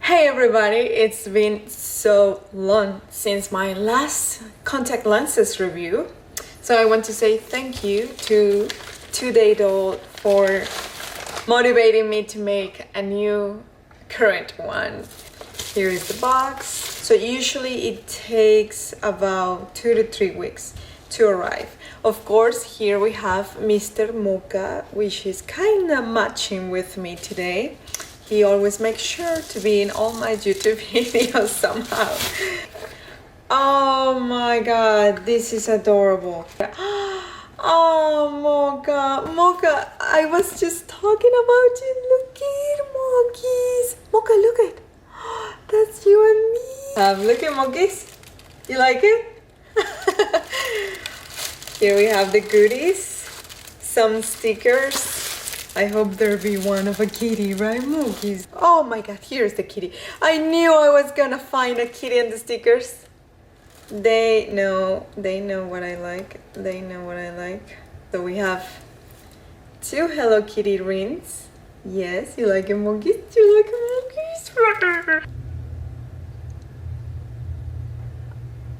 Hey everybody, it's been so long since my last contact lenses review. So I want to say thank you to 2DADOLL for motivating me to make a new current one. Here is the box. So usually it takes about 2 to 3 weeks to arrive. Of course, here we have Mr. Mocha, which is kind of matching with me today. He always makes sure to be in all my YouTube videos somehow. Oh my god, this is adorable. Oh, Mocha, I was just talking about you. Look at monkeys. Mocha, look at. That's you and me. Look at monkeys. You like it? Here we have the goodies, some stickers. I hope there be one of a kitty, right, monkeys? Oh my god, here's the kitty. I knew I was gonna find a kitty in the stickers. They know what I like. They know what I like. So we have 2 Hello Kitty rings. Yes, you like it, monkeys? You like it, monkeys?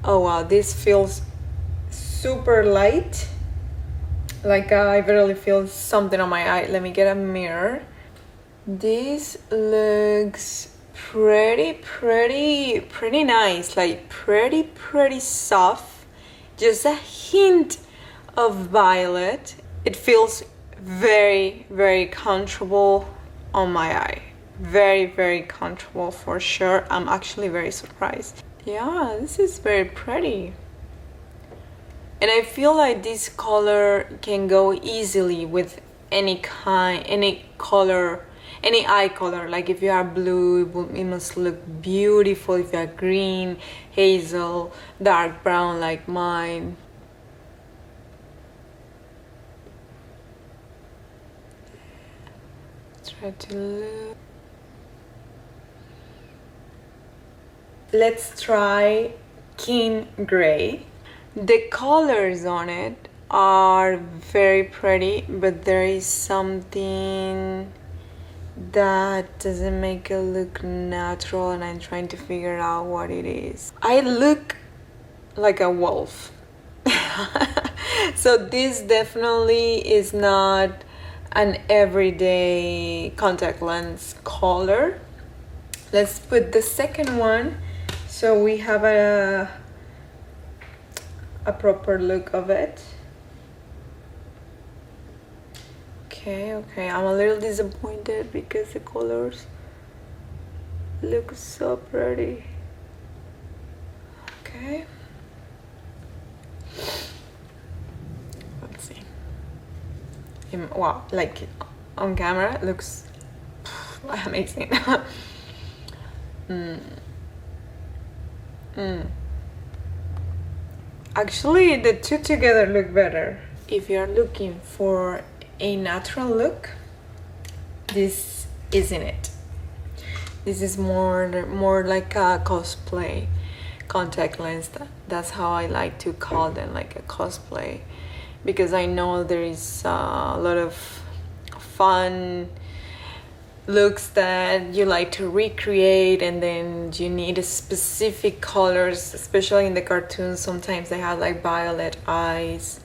Oh wow, this feels super light. Like I barely feel something on my eye. Let me get a mirror. This looks pretty nice. Like pretty soft. Just a hint of violet. It feels very comfortable on my eye. Very comfortable for sure. I'm actually very surprised. Yeah, this is very pretty. And I feel like this color can go easily with any color, any eye color. Like if you are blue, it must look beautiful. If you are green, hazel, dark brown like mine. Try to look. Let's try King Gray. The colors on it are very pretty, but there is something that doesn't make it look natural, and I'm trying to figure out what it is. I look like a wolf. So this definitely is not an everyday contact lens color. Let's put the second one so we have a proper look of it. Okay, I'm a little disappointed because the colors look so pretty. Okay, let's see. Wow, like on camera it looks amazing. Actually, the two together look better. If you're looking for a natural look, this isn't it. This is more like a cosplay contact lens. That's how I like to call them, like a cosplay, because I know there is a lot of fun looks that you like to recreate, and then you need specific colors, especially in the cartoons. Sometimes they have like violet eyes.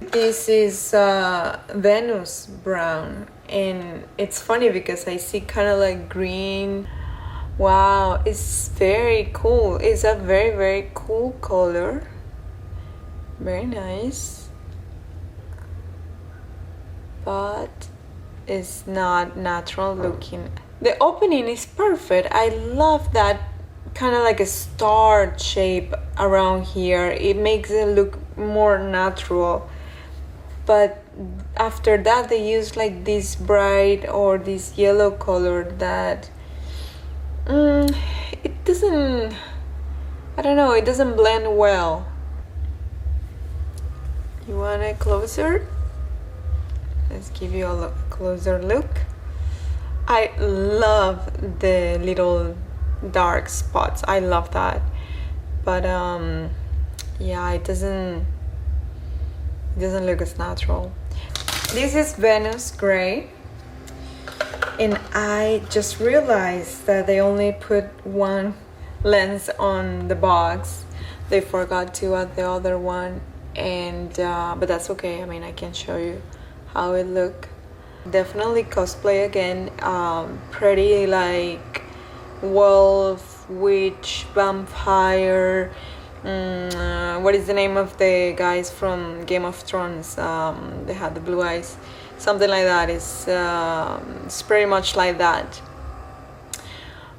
This is Venus brown, and it's funny because I see kind of like green. Wow, it's very cool. It's a very cool color. Very nice, but it's not natural looking. The opening is perfect. I love that kind of like a star shape around here. It makes it look more natural. But after that they use like this bright or this yellow color that it doesn't, I don't know, it doesn't blend well. You want it closer? Let's give you a closer look. I love the little dark spots. I love that. But yeah, it doesn't look as natural. This is Venice Gray, and I just realized that they only put one lens on the box. They forgot to add the other one, and but that's okay. I mean, I can show you how it look. Definitely cosplay again. Pretty like wolf, witch, vampire. What is the name of the guys from Game of Thrones? They had the blue eyes. Something like that. It's pretty much like that.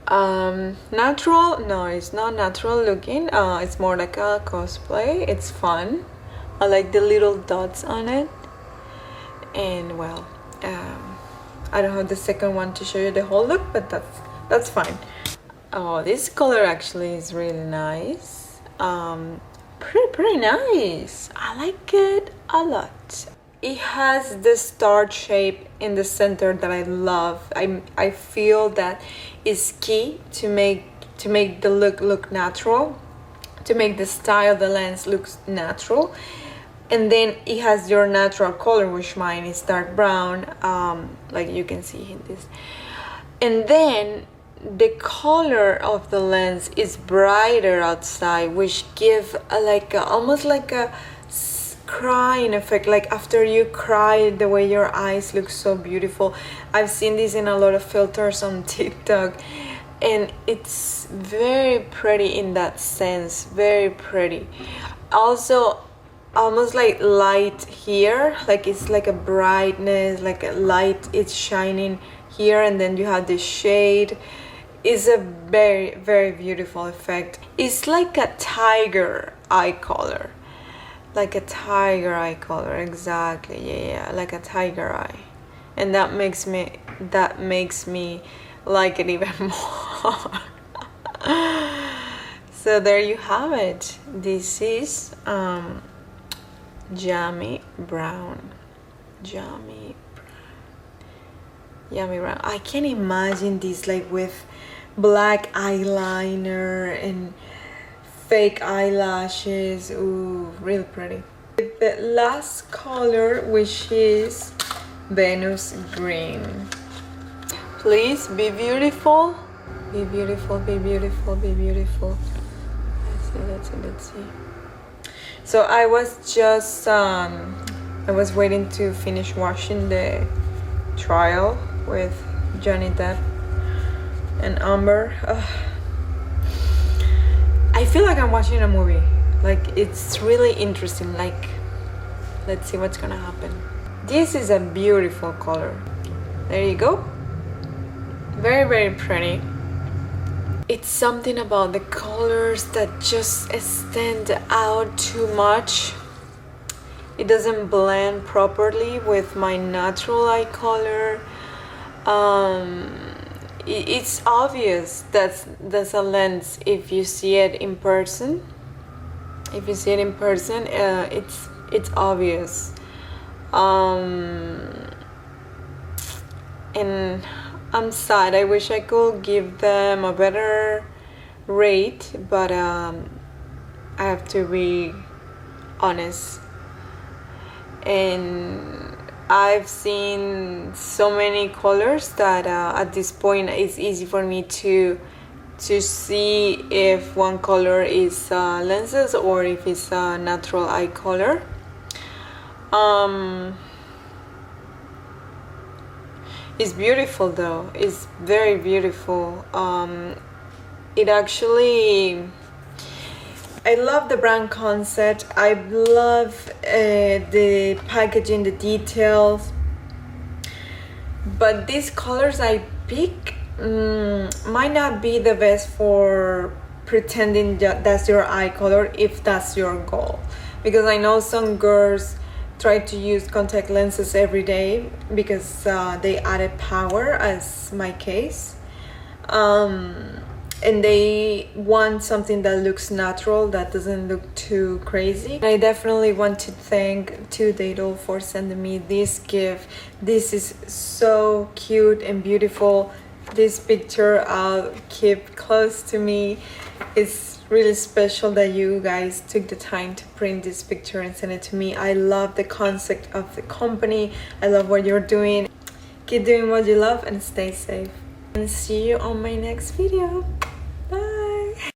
Natural? No, it's not natural looking. It's more like a cosplay. It's fun. I like the little dots on it. And well, I don't have the second one to show you the whole look, but that's fine. Oh, this color actually is really nice. Pretty nice. I like it a lot. It has the star shape in the center that I love. I feel that is key to make the look natural, to make the style of the lens looks natural. And then it has your natural color, which mine is dark brown, like you can see in this. And then the color of the lens is brighter outside, which give almost like a crying effect. Like after you cry, the way your eyes look so beautiful. I've seen this in a lot of filters on TikTok, and it's very pretty in that sense. Very pretty. Also, almost like light here, like it's like a brightness, like a light, it's shining here, and then you have the shade. It's a very, very beautiful effect. It's like a tiger eye color, like a tiger eye color, exactly. Yeah, like a tiger eye, and that makes me like it even more. So there you have it. This is Jammy brown. I can imagine this like with black eyeliner and fake eyelashes. Ooh, really pretty. The last color, which is Venus green. Please be beautiful. Be beautiful, be beautiful, be beautiful. Let's see. So I was just I was waiting to finish watching the trial with Johnny Depp and Amber. I feel like I'm watching a movie. Like it's really interesting. Like, let's see what's gonna happen. This is a beautiful color. There you go. Very, very pretty. It's something about the colors that just stand out too much. It doesn't blend properly with my natural eye color. It's obvious that's a lens if you see it in person. If you see it in person, it's obvious. And I'm sad. I wish I could give them a better rate, but I have to be honest. And I've seen so many colors that at this point it's easy for me to see if one color is lenses or if it's a natural eye color. It's beautiful though. It's very beautiful. It actually, I love the brand concept. I love the packaging, the details. But these colors I pick might not be the best for pretending that's your eye color if that's your goal. Because I know some girls try to use contact lenses every day because they added power, as my case. and they want something that looks natural, that doesn't look too crazy. I definitely want to thank 2DADOLL for sending me this gift. This is so cute and beautiful. This picture I'll keep close to me. It's really special that you guys took the time to print this picture and send it to me. I love the concept of the company. I love what you're doing. Keep doing what you love and stay safe. And see you on my next video.